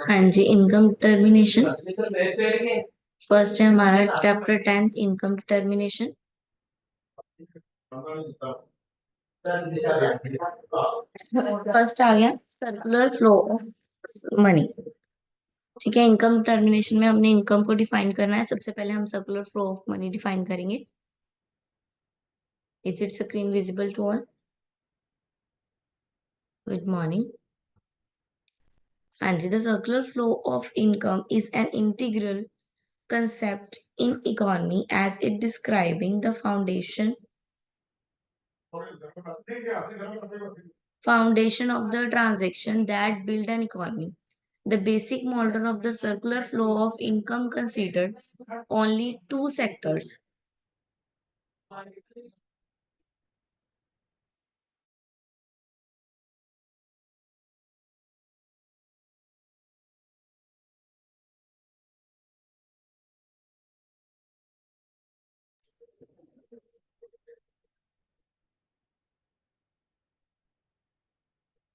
हाँ जी, income determination first है हमारा चैप्टर 10 इनकम डिटर्मिनेशन। फर्स्ट आ गया सर्कुलर फ्लो ऑफ मनी। ठीक है, इनकम डिटर्मिनेशन में हमने इनकम को डिफाइन करना है। सबसे पहले हम circular flow of money define करेंगे। Is it screen visible to all? Good morning. हाँ जी, the circular flow of income is an integral concept in economy as it describing the foundation of the transaction that build an economy. The basic model of the circular flow of income considered only two sectors.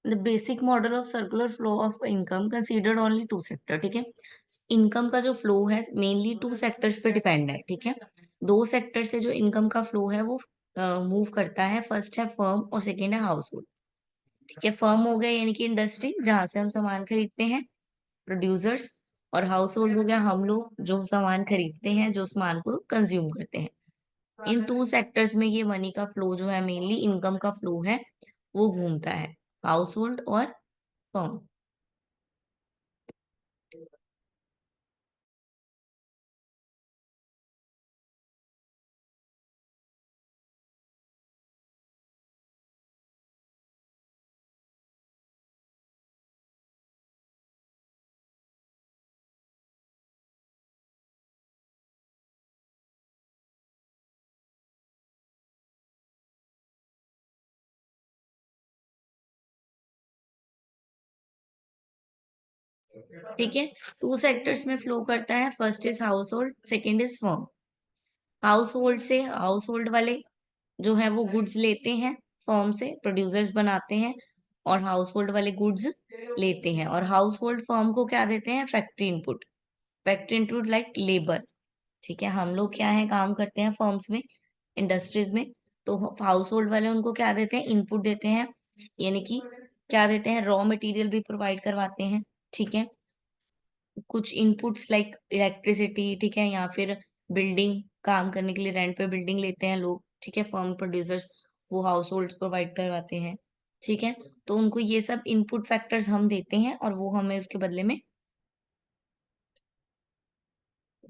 The basic model of circular flow of income considered only two sector। ठीक है, income का जो flow है mainly to sectors पे depend है। ठीक है, दो सेक्टर से जो इनकम का फ्लो है वो मूव करता है। फर्स्ट है फर्म और सेकेंड है हाउस होल्ड। ठीक है, फर्म हो गया यानी कि इंडस्ट्री जहां से हम सामान खरीदते हैं, प्रोड्यूसर्स। और हाउस होल्ड हो गया हम लोग जो सामान खरीदते हैं, जो सामान को कंज्यूम करते हैं। इन टू सेक्टर्स में ये मनी का फ्लो जो है मेनली इनकम का फ्लो है वो घूमता है, हाउस होल्ड और फर्म। ठीक है, टू सेक्टर्स में फ्लो करता है। First is house hold, second is firm. House hold से हाउस होल्ड वाले जो है वो गुड्स लेते हैं, फर्म से प्रोड्यूसर्स बनाते हैं और हाउस होल्ड वाले गुड्स लेते हैं। और हाउस होल्ड फर्म को क्या देते हैं? Factory input. Factory input like labour. ठीक है, हम लोग क्या है काम करते हैं फर्म्स में, इंडस्ट्रीज में। तो हाउस होल्ड वाले उनको क्या देते हैं? इनपुट देते हैं, यानी कि क्या देते हैं? रॉ मटेरियल भी प्रोवाइड करवाते हैं। ठीक है, कुछ इनपुट्स लाइक इलेक्ट्रिसिटी, ठीक है, या फिर बिल्डिंग, काम करने के लिए रेंट पे बिल्डिंग लेते हैं लोग। ठीक है, फर्म प्रोड्यूसर्स वो हाउस होल्ड प्रोवाइड करवाते हैं। ठीक है, तो उनको ये सब इनपुट फैक्टर्स हम देते हैं और वो हमें उसके बदले में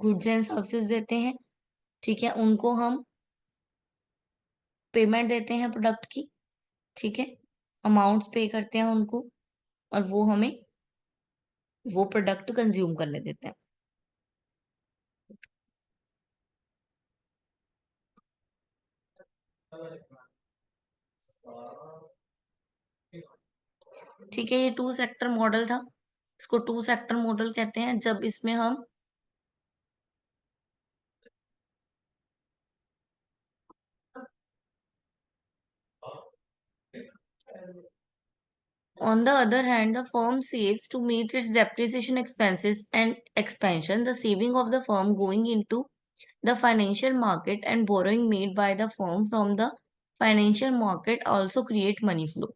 गुड्स एंड सर्विसेज देते हैं। ठीक है, उनको हम पेमेंट देते हैं प्रोडक्ट की। ठीक है, अमाउंट्स पे करते हैं उनको और वो हमें वो प्रोडक्ट कंज्यूम करने देते हैं। ठीक है, ये टू सेक्टर मॉडल था। इसको टू सेक्टर मॉडल कहते हैं जब इसमें हम on the other hand, the firm saves to meet its depreciation expenses and expansion. The saving of the firm going into the financial market and borrowing made by the firm from the financial market also create money flow।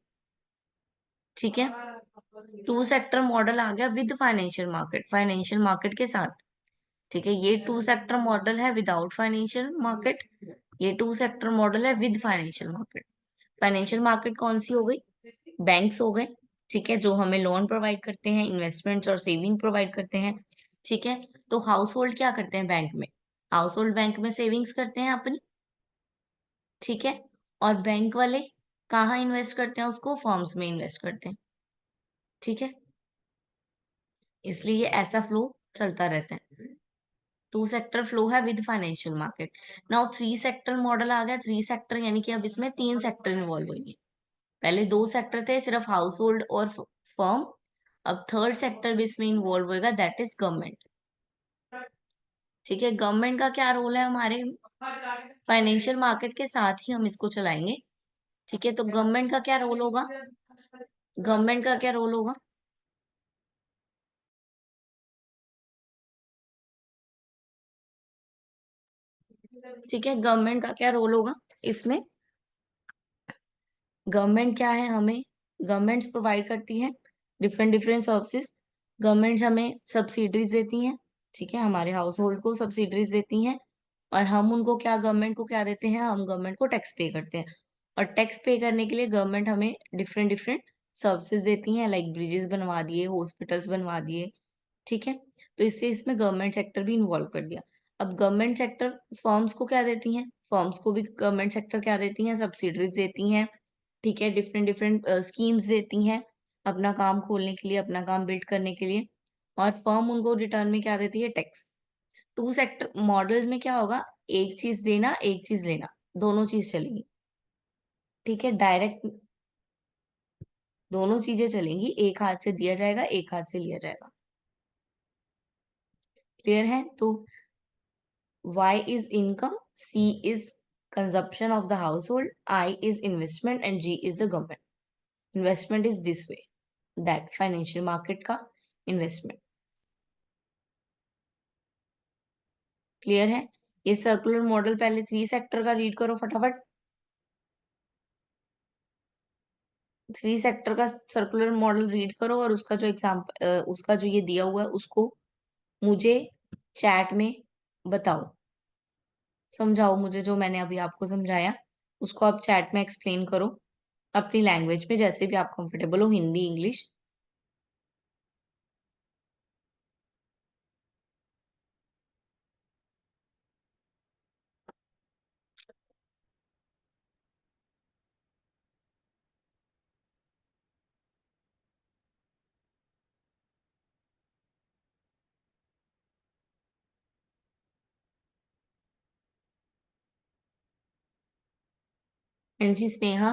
ठीक है, two sector model आ गया with financial market, financial market के साथ। ठीक है, ये to sector model है विदाउट फाइनेंशियल मार्केट, ये टू सेक्टर मॉडल है with financial market. Financial market कौन सी हो गई? बैंक्स हो गए। ठीक है, जो हमें लोन प्रोवाइड करते हैं, इन्वेस्टमेंट्स और सेविंग प्रोवाइड करते हैं। ठीक है, तो हाउस होल्ड क्या करते हैं बैंक में? हाउस होल्ड बैंक में सेविंग्स करते हैं अपनी। ठीक है, और बैंक वाले कहाँ इन्वेस्ट करते हैं? उसको फर्म्स में इन्वेस्ट करते हैं। ठीक है, इसलिए ये ऐसा फ्लो चलता रहता है। टू सेक्टर फ्लो है with financial market. Now three sector model आ गया। थ्री सेक्टर यानी कि अब इसमें तीन सेक्टर इन्वॉल्व होंगे। पहले दो सेक्टर थे, सिर्फ हाउस होल्ड और फर्म। अब थर्ड सेक्टर भी इसमें इन्वॉल्व होगा, दैट इज गवर्नमेंट। ठीक है, गवर्नमेंट का क्या रोल है हमारे फाइनेंशियल मार्केट के साथ ही हम इसको चलाएंगे। ठीक है, तो गवर्नमेंट का क्या रोल होगा? गवर्नमेंट का क्या रोल होगा? ठीक है, गवर्नमेंट का क्या रोल होगा इसमें? गवर्नमेंट क्या है, हमें गवर्नमेंट्स प्रोवाइड करती है डिफरेंट डिफरेंट सर्विसेज। गवर्नमेंट हमें सब्सिडीज देती हैं, ठीक है, हमारे हाउस होल्ड को सब्सिडीज देती हैं। और हम उनको क्या, गवर्नमेंट को क्या देते हैं, हम गवर्नमेंट को टैक्स पे करते हैं। और टैक्स पे करने के लिए गवर्नमेंट हमें डिफरेंट डिफरेंट सर्विसेज देती हैं, लाइक ब्रिजेस बनवा दिए, हॉस्पिटल्स बनवा दिए, ठीक है। तो इससे इसमें गवर्नमेंट सेक्टर भी इन्वॉल्व कर दिया। अब गवर्नमेंट सेक्टर फर्म्स को क्या देती हैं, फर्म्स को भी गवर्नमेंट सेक्टर क्या देती हैं, सब्सिडीज देती हैं, ठीक है, डिफरेंट डिफरेंट स्कीम्स देती हैं अपना काम खोलने के लिए, अपना काम बिल्ड करने के लिए। और फर्म उनको रिटर्न में क्या देती है, टैक्स। टू सेक्टर मॉडल में क्या होगा, एक चीज देना एक चीज लेना, दोनों चीज चलेंगी, ठीक है, डायरेक्ट दोनों चीजें चलेंगी, एक हाथ से दिया जाएगा एक हाथ से लिया जाएगा। क्लियर है? तो Y is income, C is consumption of the household, I is investment and G is the government. Investment is this way, that financial market का investment. क्लियर है? ये सर्कुलर मॉडल पहले थ्री सेक्टर का read करो फटाफट। Three sector का circular model read करो और उसका जो एग्जाम्पल, उसका जो ये दिया हुआ है उसको मुझे चैट में बताओ, समझाओ मुझे, जो मैंने अभी आपको समझाया उसको आप चैट में एक्सप्लेन करो अपनी लैंग्वेज में, जैसे भी आप कंफर्टेबल हो, हिंदी इंग्लिश। एंड जी स्नेहा।